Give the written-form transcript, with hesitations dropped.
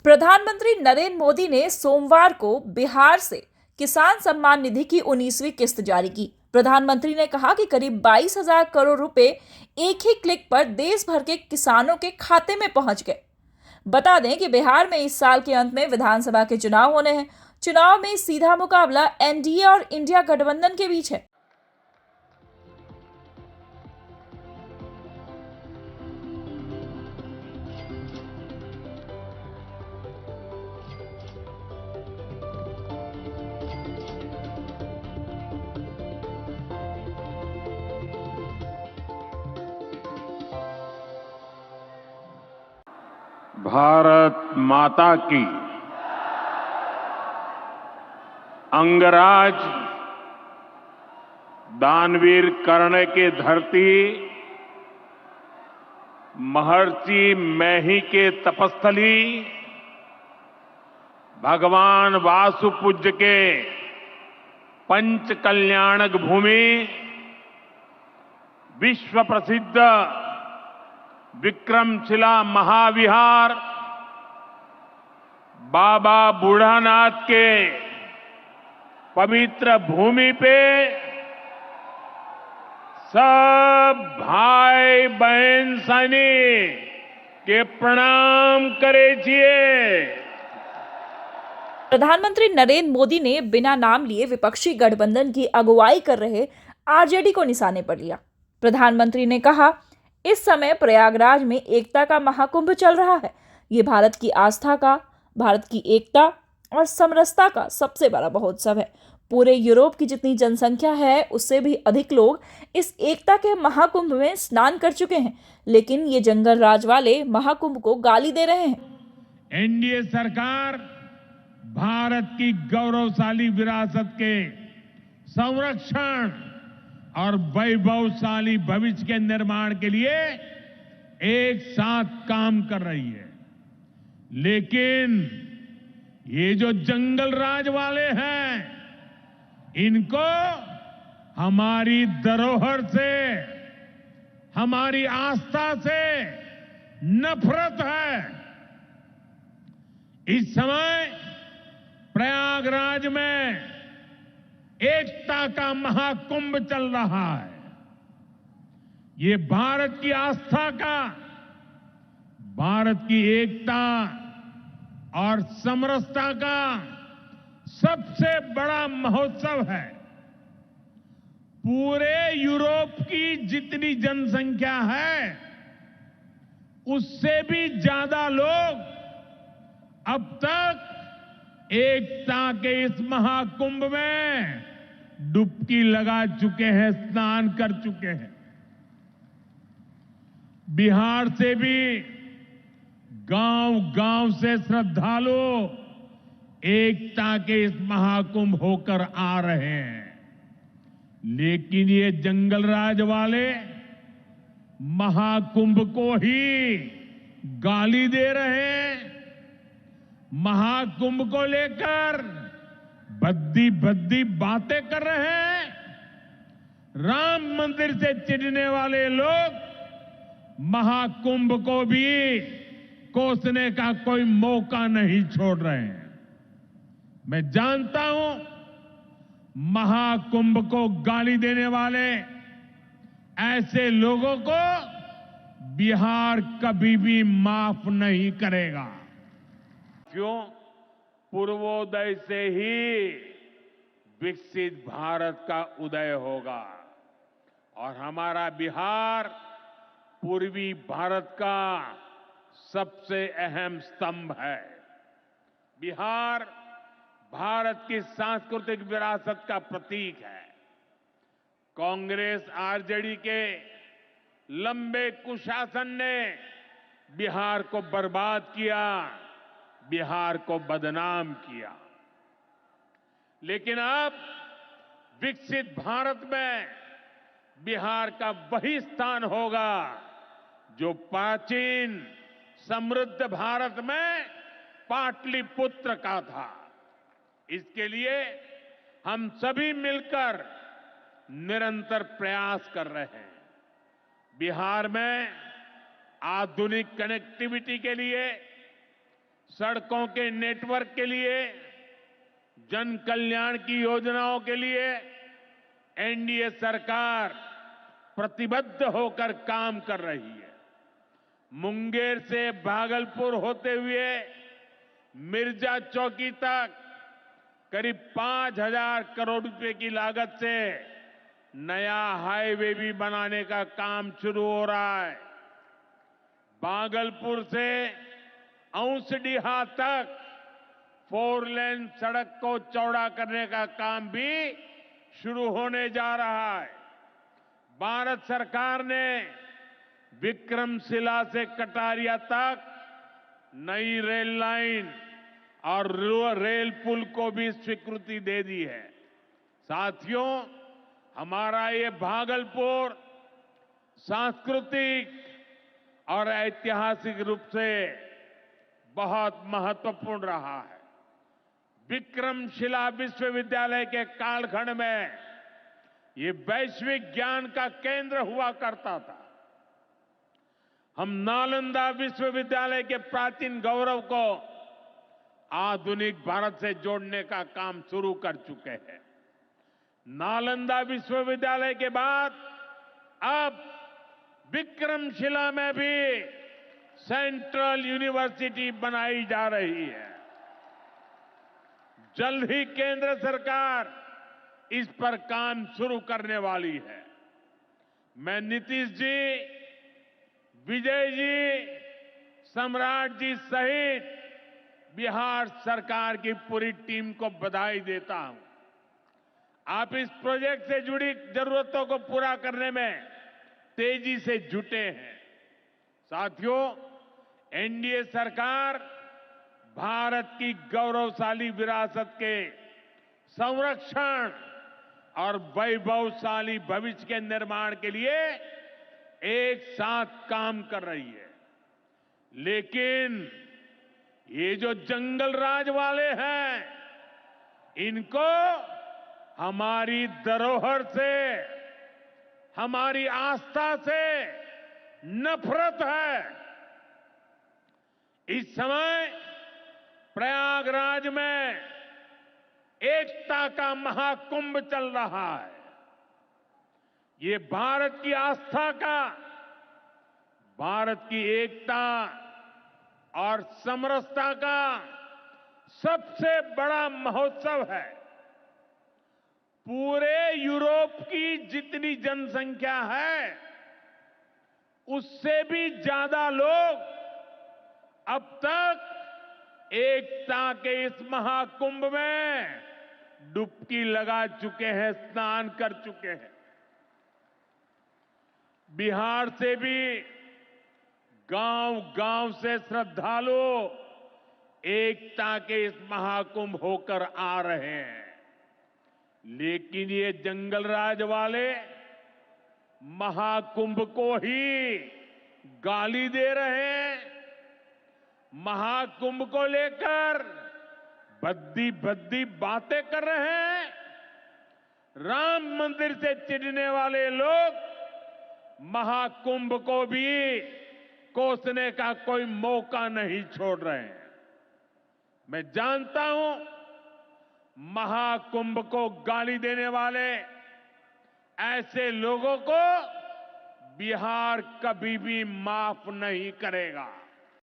प्रधानमंत्री नरेंद्र मोदी ने सोमवार को बिहार से किसान सम्मान निधि की 19वीं किस्त जारी की। प्रधानमंत्री ने कहा कि करीब 22,000 करोड़ रुपए एक ही क्लिक पर देश भर के किसानों के खाते में पहुंच गए। बता दें कि बिहार में इस साल के अंत में विधानसभा के चुनाव होने हैं। चुनाव में सीधा मुकाबला एनडीए और इंडिया गठबंधन के बीच है। भारत माता की अंगराज दानवीर कर्ण के धरती महर्षि मैही के तपस्थली भगवान वासुपूज्य के पंच कल्याणक भूमि विश्व प्रसिद्ध विक्रमशिला महाविहार बाबा बूढ़ानाथ के पवित्र भूमि पे सब भाई बहन सैनिक के प्रणाम करे छिए। प्रधानमंत्री नरेंद्र मोदी ने बिना नाम लिए विपक्षी गठबंधन की अगुवाई कर रहे आरजेडी को निशाने पर लिया। प्रधानमंत्री ने कहा, इस समय प्रयागराज में एकता का महाकुंभ चल रहा है। ये भारत की आस्था का, भारत की एकता और समरसता का सबसे बड़ा महोत्सव है। पूरे यूरोप की जितनी जनसंख्या है उससे भी अधिक लोग इस एकता के महाकुंभ में स्नान कर चुके हैं, लेकिन ये जंगल राज वाले महाकुंभ को गाली दे रहे हैं। एनडीए सरकार भारत की गौरवशाली विरासत के संरक्षण और वैभवशाली भविष्य के निर्माण के लिए एक साथ काम कर रही है। लेकिन ये जो जंगल राज वाले हैं, इनको हमारी धरोहर से, हमारी आस्था से नफरत है। इस समय प्रयागराज में एकता का महाकुंभ चल रहा है। ये भारत की आस्था का, भारत की एकता और समरसता का सबसे बड़ा महोत्सव है। पूरे यूरोप की जितनी जनसंख्या है उससे भी ज्यादा लोग अब तक एकता के इस महाकुंभ में डुबकी लगा चुके हैं, स्नान कर चुके हैं। बिहार से भी गांव-गांव से श्रद्धालु एकता के इस महाकुंभ होकर आ रहे हैं। लेकिन ये जंगल राज वाले महाकुंभ को ही गाली दे रहे हैं। महाकुंभ को लेकर भद्दी भद्दी बातें कर रहे हैं। राम मंदिर से चिढ़ने वाले लोग महाकुंभ को भी कोसने का कोई मौका नहीं छोड़ रहे हैं। मैं जानता हूं, महाकुंभ को गाली देने वाले ऐसे लोगों को बिहार कभी भी माफ नहीं करेगा। क्यों? पूर्वोदय से ही विकसित भारत का उदय होगा और हमारा बिहार पूर्वी भारत का सबसे अहम स्तंभ है। बिहार भारत की सांस्कृतिक विरासत का प्रतीक है। कांग्रेस आरजेडी के लंबे कुशासन ने बिहार को बर्बाद किया, बिहार को बदनाम किया। लेकिन अब विकसित भारत में बिहार का वही स्थान होगा जो प्राचीन समृद्ध भारत में पाटलिपुत्र का था। इसके लिए हम सभी मिलकर निरंतर प्रयास कर रहे हैं। बिहार में आधुनिक कनेक्टिविटी के लिए सड़कों के नेटवर्क के लिए, जन कल्याण की योजनाओं के लिए एनडीए सरकार प्रतिबद्ध होकर काम कर रही है। मुंगेर से भागलपुर होते हुए मिर्जा चौकी तक करीब 5,000 करोड़ रुपए की लागत से नया हाईवे भी बनाने का काम शुरू हो रहा है। भागलपुर से औंसडीहा तक 4 लेन सड़क को चौड़ा करने का काम भी शुरू होने जा रहा है। भारत सरकार ने विक्रमशिला से कटारिया तक नई रेल लाइन और रेल पुल को भी स्वीकृति दे दी है। साथियों, हमारा ये भागलपुर सांस्कृतिक और ऐतिहासिक रूप से बहुत महत्वपूर्ण रहा है। विक्रमशिला विश्वविद्यालय के कालखंड में ये वैश्विक ज्ञान का केंद्र हुआ करता था। हम नालंदा विश्वविद्यालय के प्राचीन गौरव को आधुनिक भारत से जोड़ने का काम शुरू कर चुके हैं। नालंदा विश्वविद्यालय के बाद अब विक्रमशिला में भी सेंट्रल यूनिवर्सिटी बनाई जा रही है। जल्द ही केंद्र सरकार इस पर काम शुरू करने वाली है। मैं नीतीश जी, विजय जी, सम्राट जी सहित बिहार सरकार की पूरी टीम को बधाई देता हूं। आप इस प्रोजेक्ट से जुड़ी जरूरतों को पूरा करने में तेजी से जुटे हैं। साथियों, एनडीए सरकार भारत की गौरवशाली विरासत के संरक्षण और वैभवशाली भविष्य के निर्माण के लिए एक साथ काम कर रही है। लेकिन ये जो जंगल राज वाले हैं, इनको हमारी धरोहर से, हमारी आस्था से नफरत है। इस समय प्रयागराज में एकता का महाकुंभ चल रहा है। ये भारत की आस्था का, भारत की एकता और समरसता का सबसे बड़ा महोत्सव है। पूरे यूरोप की जितनी जनसंख्या है, उससे भी ज्यादा लोग अब तक एकता के इस महाकुंभ में डुबकी लगा चुके हैं, स्नान कर चुके हैं। बिहार से भी गांव-गांव से श्रद्धालु एकता के इस महाकुंभ होकर आ रहे हैं। लेकिन ये जंगल राज वाले महाकुंभ को ही गाली दे रहे हैं। महाकुंभ को लेकर भद्दी भद्दी बातें कर रहे हैं। राम मंदिर से चिढ़ने वाले लोग महाकुंभ को भी कोसने का कोई मौका नहीं छोड़ रहे हैं। मैं जानता हूं, महाकुंभ को गाली देने वाले ऐसे लोगों को बिहार कभी भी माफ नहीं करेगा।